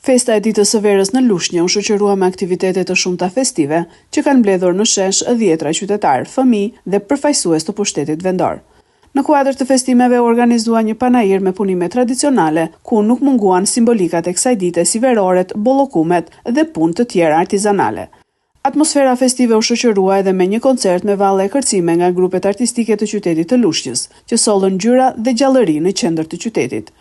Festa e ditës së verës në Lushnjë u shoqërua me aktivitete të shumta festive që kanë mbledhur në shesh dhjetra qytetarë, fëmijë dhe përfaqësues të pushtetit vendor. Në kuadër të festimeve u organizua një panajir me punime tradicionale, ku nuk munguan simbolikat e kësaj dite si veroret, bollokumet dhe punë të tjera artizanale. Atmosfera festive u shoqërua edhe me një koncert me valle e kërcime nga grupet artistike të qytetit të Lushnjës, që sollën ngjyra dhe gjallëri në qendër të qytetit.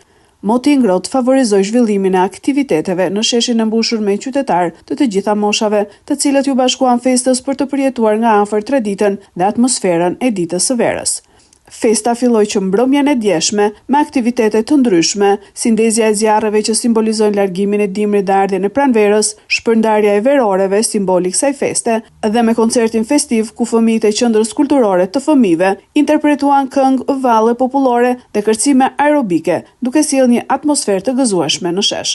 Moti i ngrohtë favorizoi zhvillimin e aktiviteteve në sheshin e mbushur me qytetarë të gjitha moshave, të cilët u bashkuan festës për të përjetuar nga afër traditën dhe atmosferën e ditës së verës. Festa filloi që mbrëmjen e djeshme me aktivitete të ndryshme, si ndezja e zjarreve që simbolizojnë largimin e dimrit dhe ardhjen e pranverës, shpërndarja e veroreve, simboli i kësaj feste, dhe me koncertin festiv ku fëmijët e qendrës kulturore të fëmijëve interpretuan këngë, valle popullore dhe kërcime aerobike, duke sjellë një atmosferë të gëzueshme në shesh.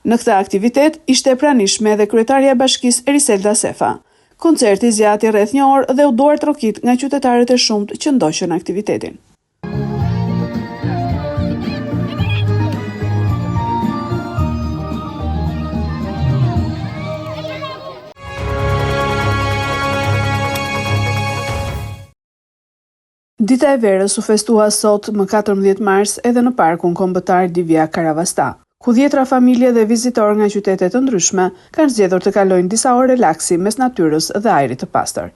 Në këtë aktivitet ishte e pranishme edhe kryetaria e bashkisë Eriselda Sefa. Koncerti zgjati rreth një orë dhe u duart trokit nga qytetarët e shumtë që ndoqën aktivitetin. Dita e verës u festua sot më 14 mars edhe në parkun kombëtar Divja Karavasta, ku dhjetra familje dhe vizitorë nga qytete të ndryshme kanë zgjedhur të kalojnë disa orë relaksi mes natyrës dhe ajrit të pastër.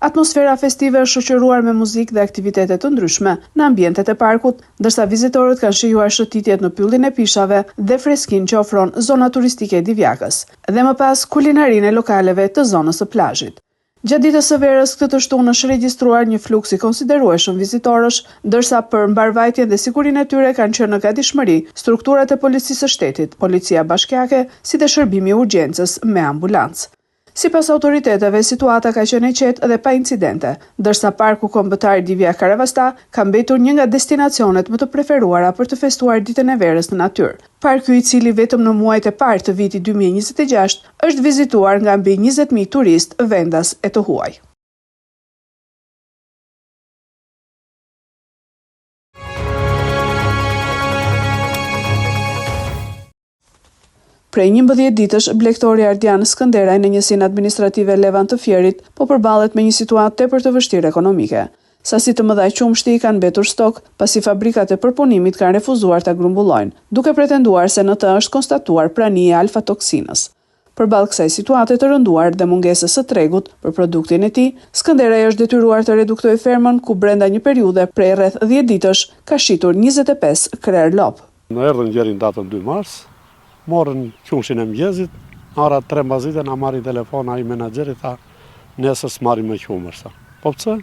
Atmosfera festive është shoqëruar me muzikë dhe aktivitete të ndryshme në ambientet e parkut, ndërsa vizitorët kanë shijuar shëtitjet në pyllin e pishave dhe freskinë që ofron zona turistike e Divjakës, dhe më pas kulinarinë e lokaleve të zonës së plazhit. Gjatë ditës së verës këtë të shtunë është regjistruar një fluks i konsiderueshëm vizitorësh, ndërsa për mbarvajtjen dhe sigurinë e tyre kanë qenë në gatishmëri strukturat e policisë së shtetit, policia bashkiake, si dhe shërbimi i urgjencës me ambulancë. Sipas autoriteteve, situata ka qenë e qetë dhe pa incidente, ndërsa parku kombëtar Divja Karavasta ka mbetur një nga destinacionet më të preferuara për të festuar ditën e verës në natyrë. Parku, i cili vetëm në muajt e parë të vitit 2026 është vizituar nga mbi 20.000 turistë vendas e të huaj. Prej 11 ditësh, blegtori Ardian Skënderaj në njësinë administrative Levan të Fierit po përballet me një situatë tepër të vështirë ekonomike. Sasi të mëdha qumshti kanë mbetur stok, pasi fabrikat e përpunimit kanë refuzuar ta grumbullojnë, duke pretenduar se në të është konstatuar prania e alfatoksinës. Përballë kësaj situate të rënduar dhe mungesës së tregut për produktin e tij, Skënderaj është detyruar të reduktojë fermën, ku brenda një periudhe prej rreth 10 ditësh ka shitur 25 krer lop. Në erdhën gjerin datën 2 mars. Morën qumshin e mëngjesit, ora 3 mbazite na marri telefon ai menaxheri, tha nesër s'marrim me qumër sa. Po pse?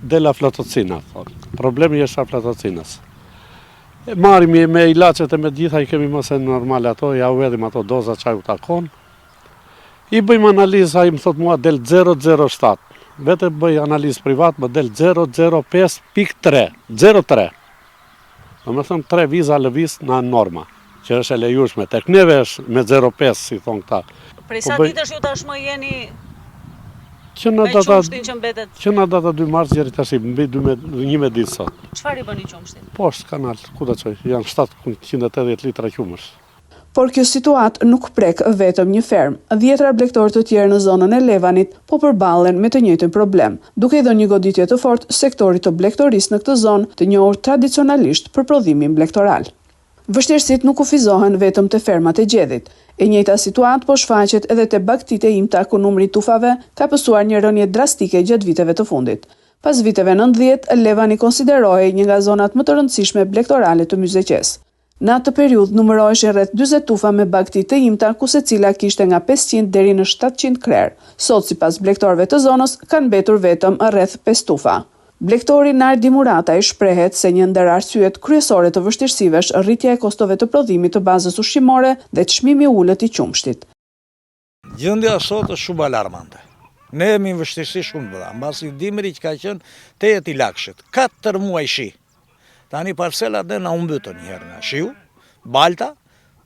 Del aflatocina, thon. Problemi është aflatocinës. Marrim me ilaçet e me gjitha, i kemi mëse normale ato, ja u edhim ato doza çaj u takon. I bëjmë analizë, ai më thot mua del 007. Vetë bëj analizë privat, më del 005.3. 03. Domethënë 3 viza lëviz në norma, që është e lejueshme. Tek neve është me 0,5, si thonë këta. Prej sa ditësh ju tashmë jeni me qumshtin që mbetet? Që në data 2 mars deri tash mbi 11 ditë sot. Çfarë i bëni qumshtin? Poshtë kanal, ku ta çoj? Janë 780 litra qumësh. Por kjo situatë nuk prek vetëm një fermë. 10 blegtorë të tjerë në zonën e Levanit po përballen me të njëjtin problem, duke i dhënë një goditje të fortë sektorit të blegtorisë në këtë zonë, të njohur tradicionalisht për prodhimin blegtoral. Vështirësitë nuk kufizohen vetëm te fermat e gjedhit. E njëjta situatë po shfaqet edhe te bagtitë e imta, ku numri i tufave ka pësuar një rënje drastike gjatë viteve të fundit. Pas viteve 90, Levani konsiderohej një nga zonat më të rëndësishme blegtorale të Myzeqes. Në atë periudhë numëroheshin rreth 40 tufa me bagtitë e imta, ku secila kishte nga 500 deri në 700 krer. Sot, sipas blegtorëve të zonës, kanë mbetur vetëm rreth 5 tufa. Blegtori Nardi Murataj shprehet se një ndër arsyet kryesore të vështirësive është rritja e kostove të prodhimit të bazës ushqimore dhe çmimi i ulët i qumshtit. Gjendja sot është shumë alarmante. Ne jemi në vështirësi shumë të mëdha, mbasi dimri që ka qenë 8 i lakshit, 4 muaj shi. Tani parcelat dhe na umbytën një herë nga shiu, balta,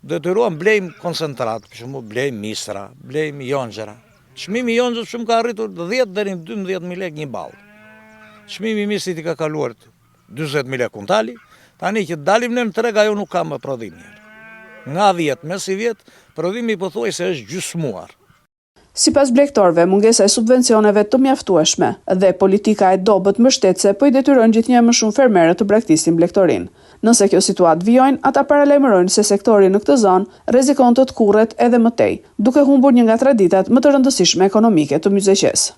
detyruam blejmë koncentrat, për shembull blejmë misra, blejmë jonxhera. Çmimi i jonxhës shumë ka arritur 10 deri në 12.000 lekë një ballë. Çmimi i misrit i ka kaluar 40.000 lekë kuntali, tani që dalim në treg ajo nuk ka më prodhim. Nga 10 mes i vjet, prodhimi pothuajse është gjysmuar. Sipas blegtorëve, mungesa e subvencioneve të mjaftueshme dhe politika e dobët mbështetëse po i detyrojnë gjithnjë më shumë fermerët të braktisin blegtorinë. Nëse kjo situatë vijojnë, ata paralajmërojnë se sektori në këtë zonë rrezikon të kurret edhe më tej, duke humbur një nga traditat më të rëndësishme ekonomike të Myzeqes.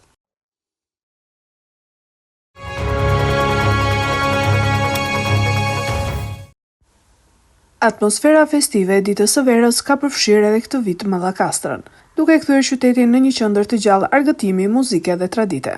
Atmosfera festive e ditës së verës ka përfshirë edhe këtë vit Mallakastrën, duke kthyer qytetin në një qendër të gjallë argëtimi, muzike dhe tradite.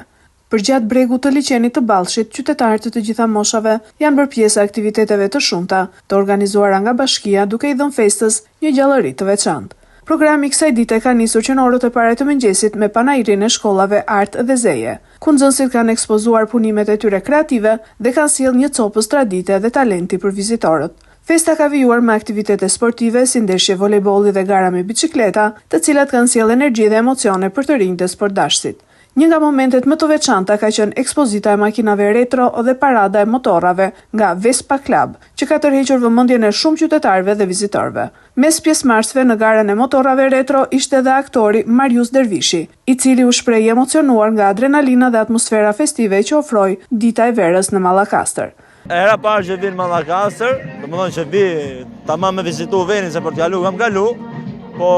Përgjatë bregut të liçenit të Ballshit, qytetarët të gjitha moshave janë bërë pjesë e aktiviteteve të shumta, të organizuara nga bashkia duke i dhënë festës një gjallëri të veçantë. Programi kësaj dite ka nisur që në orët e para të mëngjesit me panairin e shkollave art dhe zeje, ku nxënësit kanë ekspozuar punimet e tyre kreative dhe kanë sjellë një copës tradite dhe talenti për vizitorët. Festa ka vijuar me aktivitete sportive si ndeshje volejbolli dhe gara me bicikleta, të cilat kanë sjellë energji dhe emocione për të rinjtë e sportdashësit. Një nga momentet më të veçanta ka qenë ekspozita e makinave retro dhe parada e motorrave nga Vespa Club, që ka tërhequr vëmendjen e shumë qytetarëve dhe vizitorëve. Mes pjesëmarrësve në garën e motorrave retro ishte edhe aktori Marius Dervishi, i cili u shpreh emocionuar nga adrenalina dhe atmosfera festive që ofroi dita e verës në Mallakastër. Era parë që vi në Mallakastër, domethënë që vi tamam me vizitu vendin se për t'kalu kam kalu, po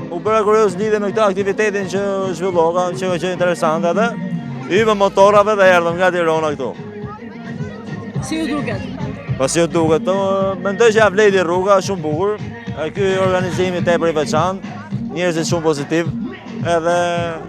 u bëra kurioz lidhe me këtë aktivitetin që zhvillova, që është interesante atë. Hymë motorrave dhe erdhëm nga Tirana këtu. Si ju duket? Po si ju duket, mendoj që ja vleti rruga, shumë bukur. Ky organizimi tepër i veçantë, njerëzit shumë pozitiv, edhe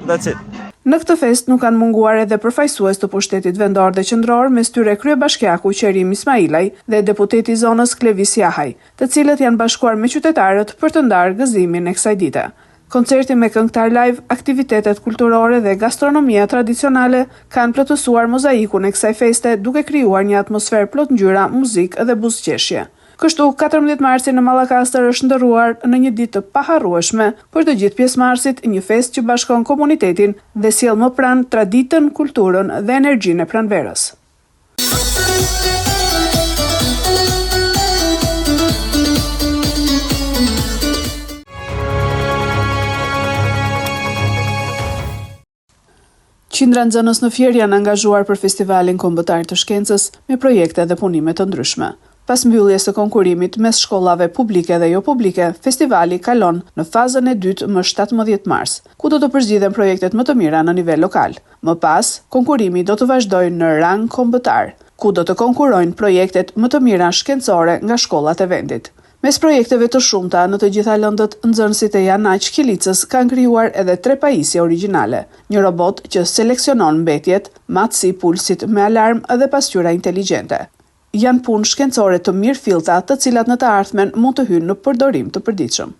that's it. Në këtë fest nuk kanë munguar edhe përfaqësues të pushtetit vendor dhe qendror, mes tyre kryebashkiaku Qerim Ismailaj dhe deputeti i zonës Klevis Jahaj, të cilët janë bashkuar me qytetarët për të ndarë gëzimin e kësaj dite. Koncerti me këngëtar live, aktivitetet kulturore dhe gastronomia tradicionale kanë plotësuar mozaikun e kësaj feste, duke krijuar një atmosferë plot ngjyra, muzikë dhe buzëqeshje. Kështu, 14 marsi në Mallakastër është ndërruar në një ditë të paharrueshme për të gjithë pjesëmarrësit, një festë që bashkon komunitetin dhe sjell më pranë traditën, kulturën dhe energjinë e pranverës. Qindra nxënës në Fier janë angazhuar për festivalin kombëtar të shkencës me projekte dhe punime të ndryshme. Pas mbylljes së konkurimit mes shkollave publike dhe jo publike, festivali kalon në fazën e dytë më 17 mars, ku do të përzgjidhen projektet më të mira në nivel lokal. Më pas, konkurimi do të vazhdojë në rang kombëtar, ku do të konkurojnë projektet më të mira shkencore nga shkollat e vendit. Mes projekteve të shumta në të gjitha lëndët, nxënësit e Janaq Kilicës kanë krijuar edhe 3 pajisje origjinale, një robot që seleksionon mbetjet, matësi pulsit me alarm dhe pasqyra inteligjente. Janë punë shkencore të mirë fillta, të cilat në të ardhmen mund të hyjnë në përdorim të përditshëm.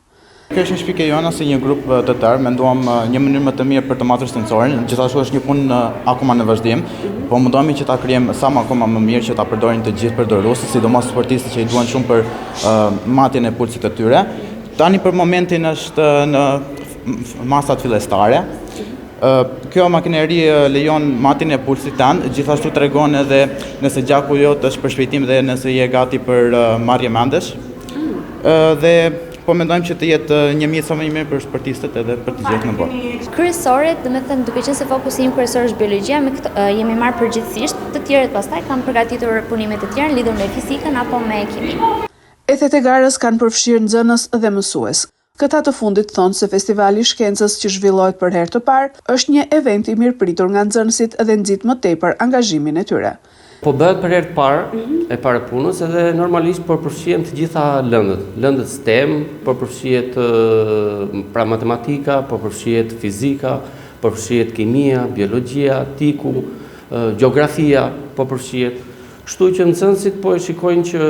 Kjo është një shpikë jona si një grup të tërë, menduam një mënyrë më të mirë për të matur sensorin, gjithashtu është një punë akoma në vazhdim, po mundohemi që ta krijojmë sa më akoma më mirë që ta përdorin të gjithë përdoruesit, sidomos sportistët që i duan shumë për matjen e pulsit të tyre. Tani për momentin është në masat fillestare. Kjo makineri lejon matjen e pulsit tanë, gjithashtu tregon edhe nëse gjaku jot është për shpejtim dhe nëse je gati për marrje mendesh. Dhe po mendojmë që të jetë një mjet sa më i mirë për sportistët edhe për të gjithë në botë. Kryesore, domethënë duke qenë se fokusi im kryesor është biologjia, me këtë jemi marrë përgjithsisht, të tjerët pastaj kanë përgatitur punime të tjera lidhur me fizikën apo me kiminë. Ethet e garës kanë përfshirë nxënës dhe mësues. Këta të fundit thonë se festivali i shkencës që zhvillohet për herë të parë është një event i mirëpritur nga nxënësit dhe nxit më tepër angazhimin e tyre. Po bëhet për herë të parë, e para punës, edhe normalisht po përfshihen të gjitha lëndët STEM, po përfshihet pra matematika, po përfshihet fizika, po përfshihet kimia, biologjia, tiku, gjeografia, po përfshihet. Kështu që nxënësit po e shikojnë që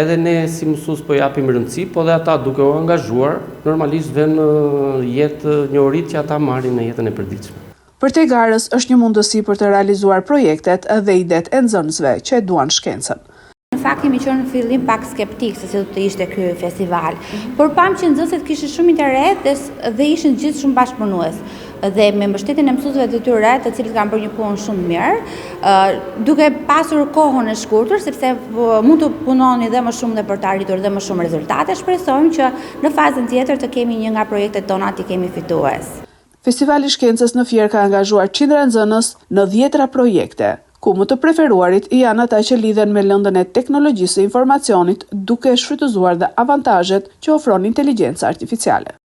edhe ne si mësues po japim rëndësi, po dhe ata duke u angazhuar, normalisht vënë jetë njohuritë që ata marrin në jetën e përditshme. Për te garës është një mundësi për të realizuar projektet dhe idet e nxënësve që e duan shkencën. Në fakt kemi qenë në fillim pak skeptik se si do të ishte ky festival, por pam që nxënësit kishin shumë interes dhe ishin gjithë shumë bashkëpunues. Dhe me mbështetjen e mësuesve të tyre, të cilët kanë bërë një punë shumë mirë, duke pasur kohën e shkurtër, sepse mund të punoni dhe më shumë dhe për të arritur dhe më shumë rezultate, shpresojmë që në fazën tjetër të kemi një nga projektet tona të kemi fitues. Festivali Shkencës në Fier ka angazhuar qindra nxënës në 10 projekte, ku më të preferuarit janë ata që lidhen me lëndën e teknologjisë së informacionit, duke shfrytëzuar dhe avantazhet që ofron inteligjenca artificiale.